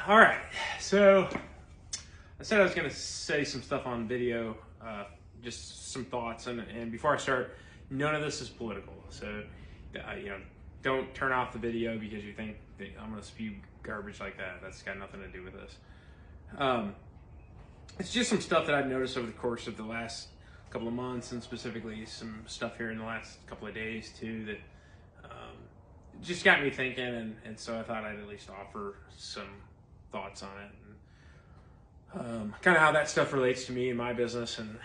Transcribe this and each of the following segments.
All right, so I said I was going to say some stuff on video, just some thoughts, and before I start, none of this is political. So, don't turn off the video because you think that I'm going to spew garbage like that. That's got nothing to do with this. It's just some stuff that I've noticed over the course of the last couple of months, and specifically some stuff here in the last couple of days too that just got me thinking, and so I thought I'd at least offer some thoughts on it, and kind of how that stuff relates to me and my business, and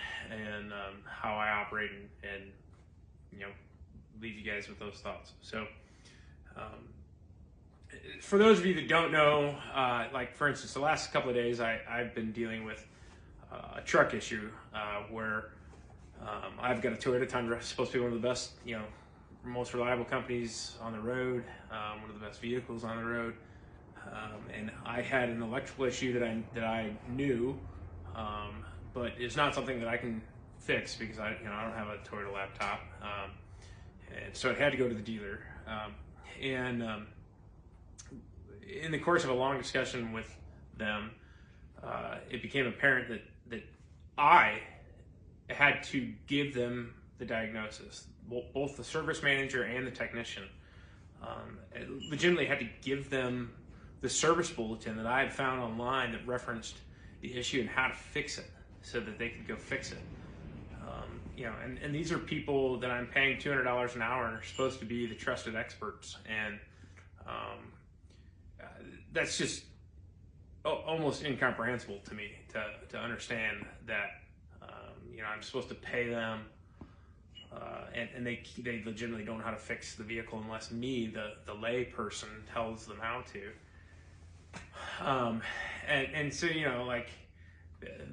how I operate, and leave you guys with those thoughts. So for those of you that don't know, like for instance, the last couple of days I've been dealing with a truck issue where I've got a Toyota Tundra, supposed to be one of the best, most reliable companies on the road, one of the best vehicles on the road, and I had an electrical issue that I knew, but it's not something that I can fix because I don't have a Toyota laptop, and so I had to go to the dealer, and in the course of a long discussion with them, it became apparent that I had to give them the diagnosis. Both the service manager and the technician legitimately had to give them the service bulletin that I had found online that referenced the issue and how to fix it so that they could go fix it. And these are people that I'm paying $200 an hour and are supposed to be the trusted experts. And that's just almost incomprehensible to me to understand that, I'm supposed to pay them and they legitimately don't know how to fix the vehicle unless me, the lay person, tells them how to. And so, like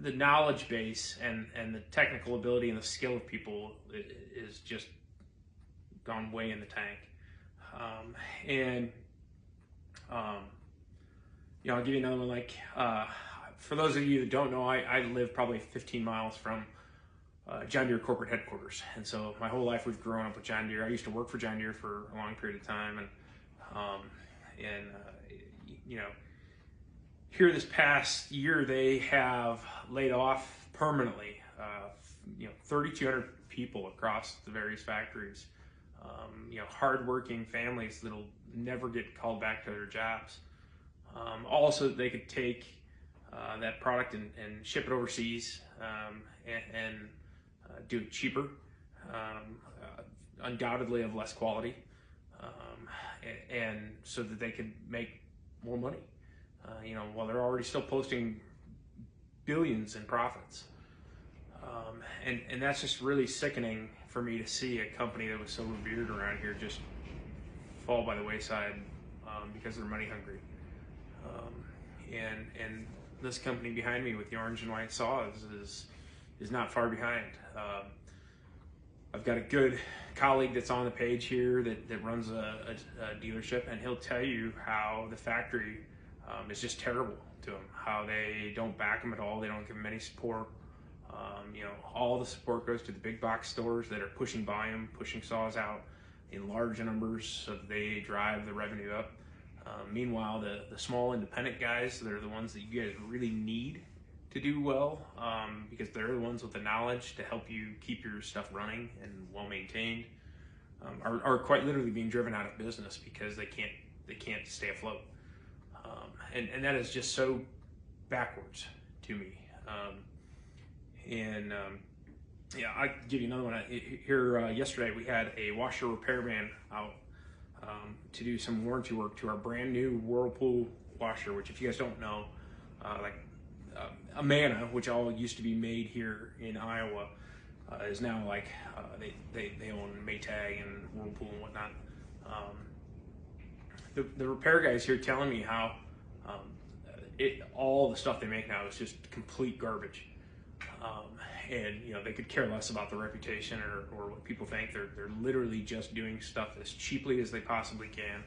the knowledge base and the technical ability and the skill of people is just gone way in the tank. I'll give you another one. Like, for those of you that don't know, I live probably 15 miles from John Deere corporate headquarters, and so my whole life we've grown up with John Deere. I used to work for John Deere for a long period of time, and here this past year they have laid off permanently 3,200 people across the various factories. Hardworking families that'll never get called back to their jobs. Also, they could take that product and ship it overseas and do it cheaper, undoubtedly of less quality, and so that they could make more money. While they're already still posting billions in profits, and that's just really sickening for me to see a company that was so revered around here just fall by the wayside because they're money hungry. And this company behind me with the orange and white saws is not far behind. I've got a good colleague that's on the page here that runs a dealership, and he'll tell you how the factory is just terrible to him, how they don't back him at all, they don't give him any support. All the support goes to the big box stores that are pushing volume, pushing saws out in large numbers so that they drive the revenue up. Meanwhile, the small independent guys, they're the ones that you guys really need to do well, because they're the ones with the knowledge to help you keep your stuff running and well maintained, are quite literally being driven out of business because they can't stay afloat, and that is just so backwards to me. I'll give you another one. Here yesterday we had a washer repairman out to do some warranty work to our brand new Whirlpool washer, which, if you guys don't know, Amana, which all used to be made here in Iowa, is now like they own Maytag and Whirlpool and whatnot. The repair guys here telling me how all the stuff they make now is just complete garbage, and they could care less about the reputation or what people think. They're literally just doing stuff as cheaply as they possibly can,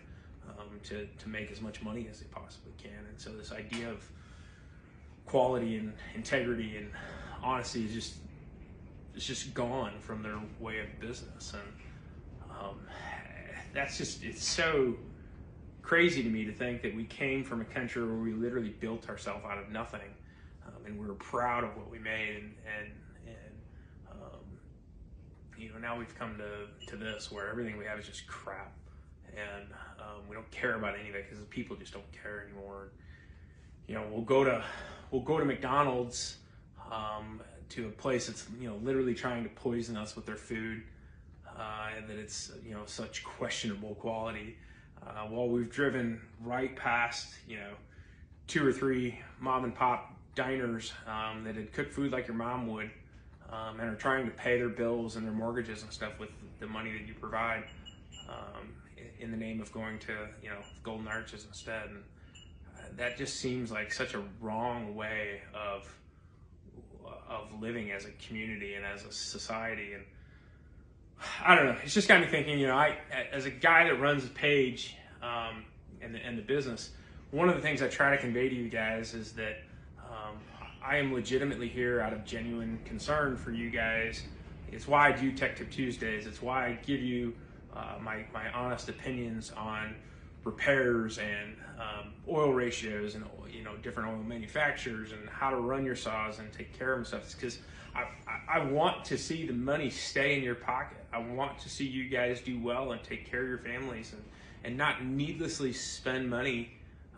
to make as much money as they possibly can. And so this idea of quality and integrity and honesty is just gone from their way of business, and it's so crazy to me to think that we came from a country where we literally built ourselves out of nothing, and we were proud of what we made, and now we've come to this where everything we have is just crap, and we don't care about any of it because the people just don't care anymore. We'll go to McDonald's, to a place that's literally trying to poison us with their food, and that it's such questionable quality. While we've driven right past 2 or 3 mom and pop diners that had cooked food like your mom would, and are trying to pay their bills and their mortgages and stuff with the money that you provide, in the name of going to Golden Arches instead. And that just seems like such a wrong way of living as a community and as a society. And I don't know, it's just got me thinking, I, as a guy that runs a page, and the business, one of the things I try to convey to you guys is that I am legitimately here out of genuine concern for you guys. It's why I do Tech Tip Tuesdays. It's why I give you my honest opinions on repairs and oil ratios and different oil manufacturers and how to run your saws and take care of them stuff. It's because I want to see the money stay in your pocket. I want to see you guys do well and take care of your families and not needlessly spend money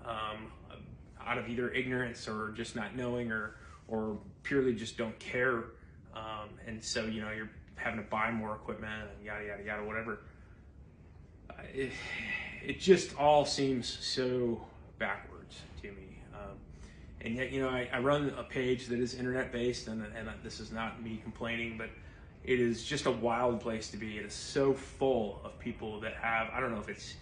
out of either ignorance or just not knowing or purely just don't care. And so, you're having to buy more equipment and yada, yada, yada, whatever. It just all seems so backwards to me. And yet, I run a page that is internet based, and this is not me complaining, but it is just a wild place to be. It is so full of people that have, I don't know if it's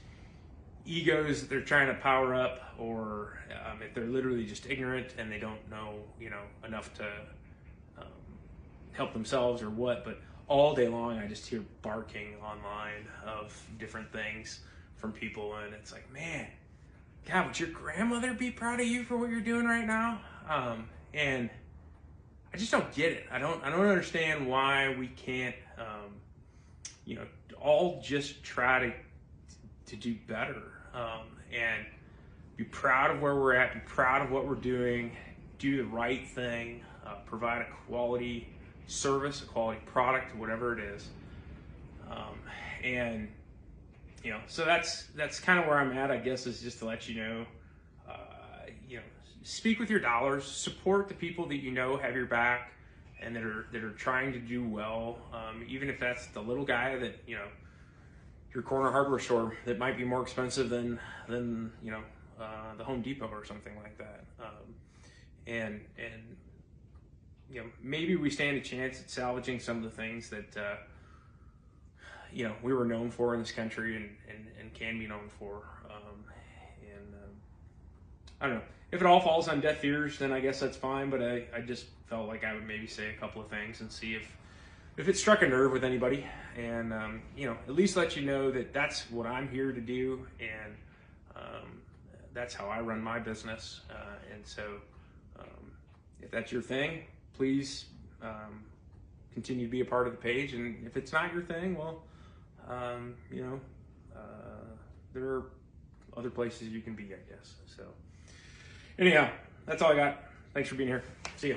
egos that they're trying to power up, or if they're literally just ignorant and they don't know, enough to help themselves or what, but all day long I just hear barking online of different things from people, and it's like, man, God, would your grandmother be proud of you for what you're doing right now? And I just don't get it. I don't understand why we can't, all just try to do better, and be proud of where we're at, be proud of what we're doing, do the right thing, provide a quality service, a quality product, whatever it is. And so that's kind of where I'm at, I guess, is just to let you know, speak with your dollars, support the people that have your back and that are trying to do well, even if that's the little guy that your corner hardware store that might be more expensive than the Home Depot or something like that. And maybe we stand a chance at salvaging some of the things that we were known for in this country and can be known for. I don't know. If it all falls on deaf ears, then I guess that's fine, but I just felt like I would maybe say a couple of things and see if it struck a nerve with anybody, and at least let you know that that's what I'm here to do, and that's how I run my business. And so if that's your thing, please continue to be a part of the page, and if it's not your thing, well, there are other places you can be, I guess. So anyhow, that's all I got. Thanks for being here. See ya.